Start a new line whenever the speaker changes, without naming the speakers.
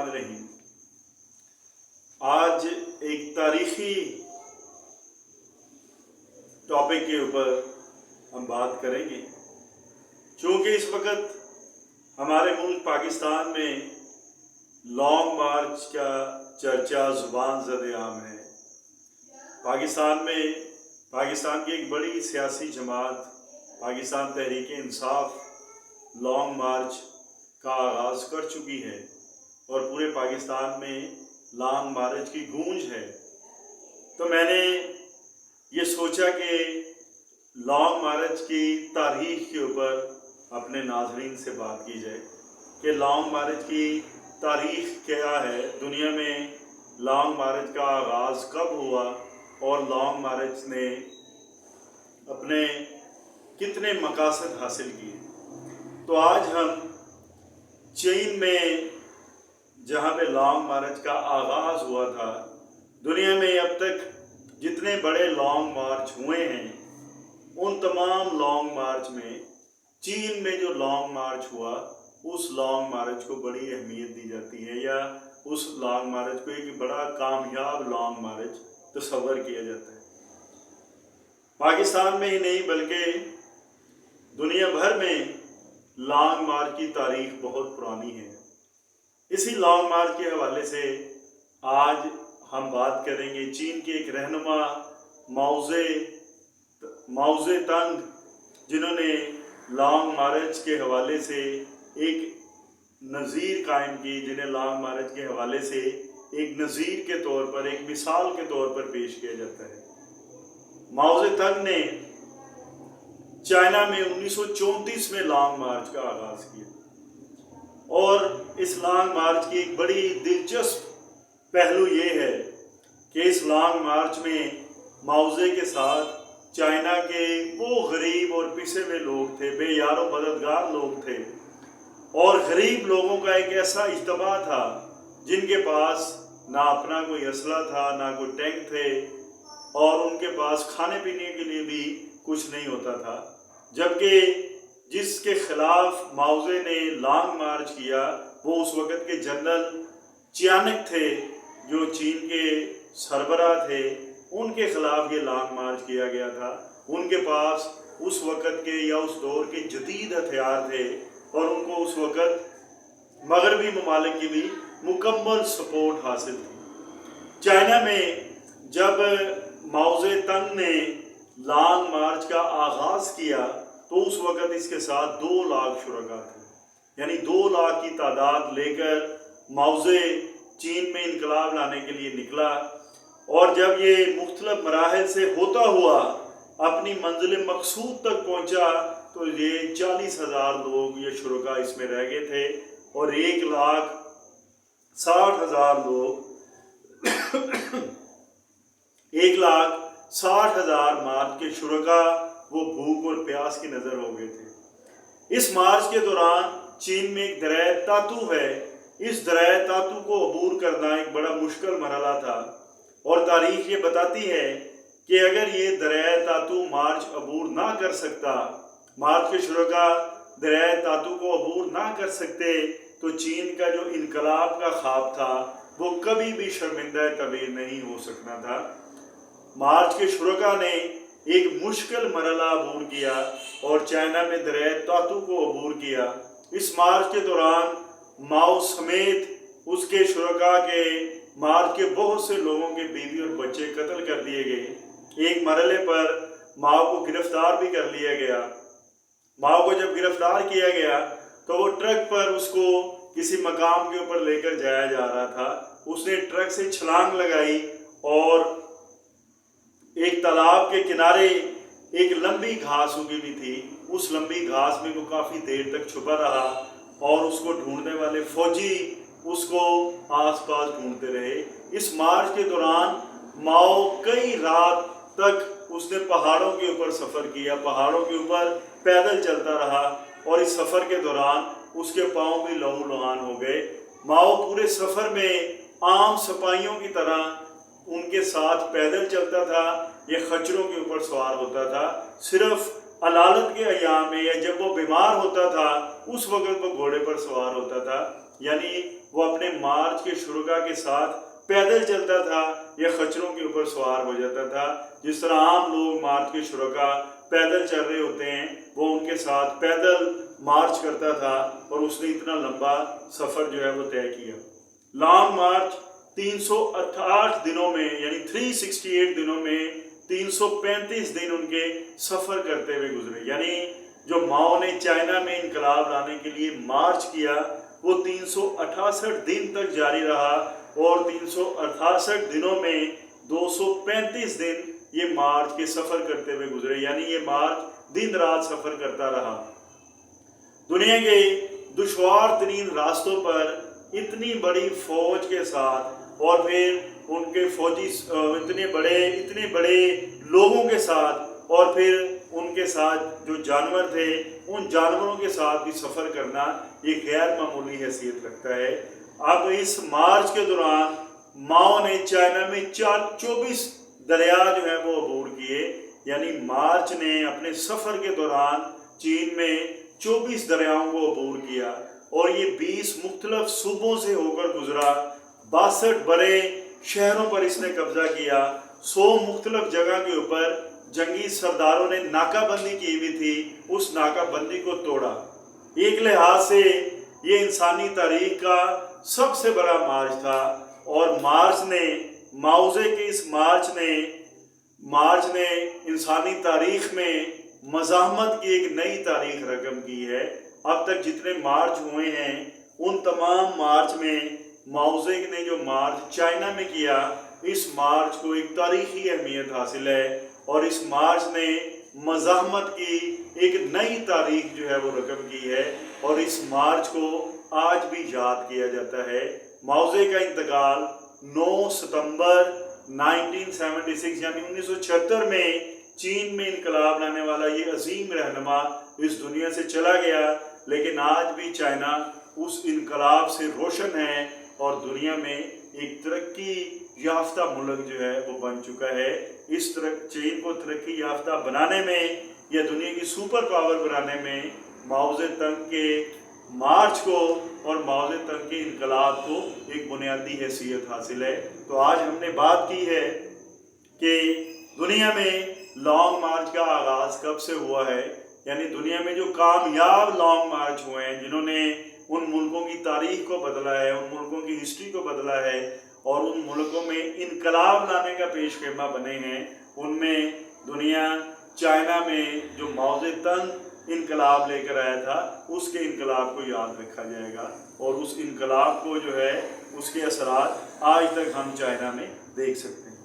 नहीं। आज एक तारीखी टॉपिक के ऊपर हम बात करेंगे, क्योंकि इस वक्त हमारे मुल्क पाकिस्तान में लॉन्ग मार्च का चर्चा जुबान ज़द-ए-आम है। पाकिस्तान की एक बड़ी सियासी जमात पाकिस्तान तहरीक-ए-इंसाफ लॉन्ग मार्च का आगाज़ कर चुकी है और पूरे पाकिस्तान में लॉन्ग मार्च की गूंज है। तो मैंने ये सोचा कि लॉन्ग मार्च की तारीख के ऊपर अपने नाज़रीन से बात की जाए कि लॉन्ग मार्च की तारीख क्या है, दुनिया में लॉन्ग मार्च का आगाज़ कब हुआ और लॉन्ग मार्च ने अपने कितने मकासद हासिल किए। तो आज हम चीन में जहाँ पे लॉन्ग मार्च का आगाज़ हुआ था, दुनिया में अब तक जितने बड़े लॉन्ग मार्च हुए हैं उन तमाम लॉन्ग मार्च में चीन में जो लॉन्ग मार्च हुआ उस लॉन्ग मार्च को बड़ी अहमियत दी जाती है, या उस लॉन्ग मार्च को एक बड़ा कामयाब लॉन्ग मार्च तस्वर किया जाता है। पाकिस्तान में ही नहीं बल्कि दुनिया भर में लॉन्ग मार्च की तारीख बहुत पुरानी है। इसी लॉन्ग मार्च के हवाले से आज हम बात करेंगे। चीन के एक रहनुमा माओ जे तंग, जिन्होंने लॉन्ग मार्च के हवाले से एक नज़ीर कायम की, जिन्हें लॉन्ग मार्च के हवाले से एक नज़ीर के तौर पर, एक मिसाल के तौर पर पेश किया जाता है। माओ जे तंग ने चाइना में 1934 में लॉन्ग मार्च का आगाज़ किया और इस लॉन्ग मार्च की एक बड़ी दिलचस्प पहलू ये है कि इस लॉन्ग मार्च में माओ जे के साथ चाइना के वो गरीब और पिसे हुए लोग थे, बेयारो मददगार लोग थे, और गरीब लोगों का एक ऐसा इज्तिमा था जिनके पास ना अपना कोई असला था, ना कोई टैंक थे, और उनके पास खाने पीने के लिए भी कुछ नहीं होता था। जबकि जिसके खिलाफ माओ जे ने लॉन्ग मार्च किया वो उस वक़्त के जनरल चियानक थे, जो चीन के सरबराह थे, उनके खिलाफ ये लॉन्ग मार्च किया गया था। उनके पास उस वक़्त के या उस दौर के जदीद हथियार थे और उनको उस वक़्त मगरबी ममालिक की भी मुकम्मल सपोर्ट हासिल थी। चाइना में जब माओ जे तंग ने लॉन्ग मार्च का आगाज़ किया तो उस वक़्त इसके साथ 2 लाख शुरका थे, यानी 2 लाख की तादाद लेकर माओ जे चीन में इनकलाब लाने के लिए निकला। और जब ये मुख्तलिफ मराहिल से होता हुआ अपनी मंजिल मकसूद तक पहुँचा तो ये 40,000 लोग ये शुरका इसमें रह गए थे और 1,60,000 लोग 1,60,000 मार्च के शुरका वो भूख और प्यास की नज़र हो गए थे। इस मार्च के दौरान चीन में एक दरिया तातू है। इस दरिया तातू को अबूर करना एक बड़ा मुश्किल मरहला था और तारीख ये बताती है कि अगर ये दरिया तातू मार्च अबूर ना कर सकता, मार्च के शुरका दरिया तातू को अबूर ना कर सकते, तो चीन का जो इनकलाब का ख्वाब था वो कभी भी शर्मिंदा कबीर नहीं हो सकना था। मार्च के शुरका ने एक मुश्किल मरहला अबूर किया और चाइना में दरिया तातू को अबूर किया। इस मार्च के दौरान माओ समेत उसके शुरका के मार्च के बहुत से लोगों के बीवी और बच्चे कत्ल कर दिए गए। एक मरहले पर माओ को गिरफ्तार भी कर लिया गया। माओ को जब गिरफ्तार किया गया तो वो ट्रक पर उसको किसी मकाम के ऊपर लेकर जाया जा रहा था। उसने ट्रक से छलांग लगाई और एक तालाब के किनारे एक लंबी घास उगी हुई थी। उस लंबी घास में वो काफ़ी देर तक छुपा रहा और उसको ढूंढने वाले फौजी उसको आसपास ढूंढते रहे। इस मार्च के दौरान माओ कई रात तक उसने पहाड़ों के ऊपर सफ़र किया, पहाड़ों के ऊपर पैदल चलता रहा और इस सफ़र के दौरान उसके पाँव भी लहू लुहान हो गए। माओ पूरे सफ़र में आम सिपाहियों की तरह उनके साथ पैदल चलता था या खच्चरों के ऊपर सवार होता था। सिर्फ अलालत के अयाम में या जब वो बीमार होता था उस वक़्त वो घोड़े पर सवार होता था। यानी وہ اپنے مارچ کے شرکا کے ساتھ پیدل چلتا تھا یا خچروں کے اوپر سوار ہو جاتا تھا. جس طرح عام لوگ مارچ کے شرکا پیدل چل رہے ہوتے ہیں وہ ان کے ساتھ پیدل مارچ کرتا تھا اور اس نے اتنا لمبا سفر جو ہے وہ طے کیا. لانگ مارچ 368 دنوں میں یعنی 368 دنوں میں 335 دن ان کے سفر کرتے ہوئے گزرے. یعنی جو ماؤ نے چائنا میں انقلاب لانے کے لیے مارچ کیا وہ 368 دن تک جاری رہا اور 368 دنوں میں 235 دن یہ مارچ کے سفر کرتے ہوئے گزرے. یعنی یہ مارچ دن رات سفر کرتا رہا. دنیا کے دشوار ترین راستوں پر اتنی بڑی فوج کے ساتھ اور پھر ان کے فوجی اتنے بڑے لوگوں کے ساتھ اور پھر ان کے ساتھ جو جانور تھے ان جانوروں کے ساتھ بھی سفر کرنا یہ غیر معمولی حیثیت رکھتا ہے. اب اس مارچ کے دوران ماؤ نے چائنا میں 24 دریا جو ہیں وہ عبور کیے. یعنی مارچ نے اپنے سفر کے دوران چین میں 24 دریاؤں کو عبور کیا اور یہ 20 مختلف صوبوں سے ہو کر گزرا. 62 بڑے شہروں پر اس نے قبضہ کیا. 100 مختلف جگہ کے اوپر جنگی سرداروں نے ناکہ بندی کی ہوئی تھی اس ناکہ بندی کو توڑا. ایک لحاظ سے یہ انسانی تاریخ کا سب سے بڑا مارچ تھا اور ماؤزے کے اس مارچ نے انسانی تاریخ میں مزاحمت کی ایک نئی تاریخ رقم کی ہے. اب تک جتنے مارچ ہوئے ہیں ان تمام مارچ میں ماؤزے نے جو مارچ چائنا میں کیا اس مارچ کو ایک تاریخی اہمیت حاصل ہے اور اس مارچ نے مزاحمت کی ایک نئی تاریخ جو ہے وہ رقم کی ہے اور اس مارچ کو آج بھی یاد کیا جاتا ہے. ماؤزے کا انتقال 9 ستمبر 1976 یعنی 1976 میں چین میں انقلاب لانے والا یہ عظیم رہنما اس دنیا سے چلا گیا لیکن آج بھی چائنا اس انقلاب سے روشن ہے اور دنیا میں ایک ترقی یافتہ ملک جو ہے وہ بن چکا ہے. اس چین کو ترقی یافتہ بنانے میں یا دنیا کی سپر پاور بنانے میں ماؤ زے تنگ کے مارچ کو اور ماؤ زے تنگ کے انقلاب کو ایک بنیادی حیثیت حاصل ہے. تو آج ہم نے بات کی ہے کہ دنیا میں لانگ مارچ کا آغاز کب سے ہوا ہے. یعنی دنیا میں جو کامیاب لانگ مارچ ہوئے ہیں جنہوں نے ان ملکوں کی تاریخ کو بدلا ہے ان ملکوں کی ہسٹری کو بدلا ہے اور ان ملکوں میں انقلاب لانے کا پیش خیمہ بنے ہیں ان میں دنیا چائنا میں جو ماؤ زے تنگ انقلاب لے کر آیا تھا اس کے انقلاب کو یاد رکھا جائے گا اور اس انقلاب کو جو ہے اس کے اثرات آج تک ہم چائنا میں دیکھ سکتے ہیں.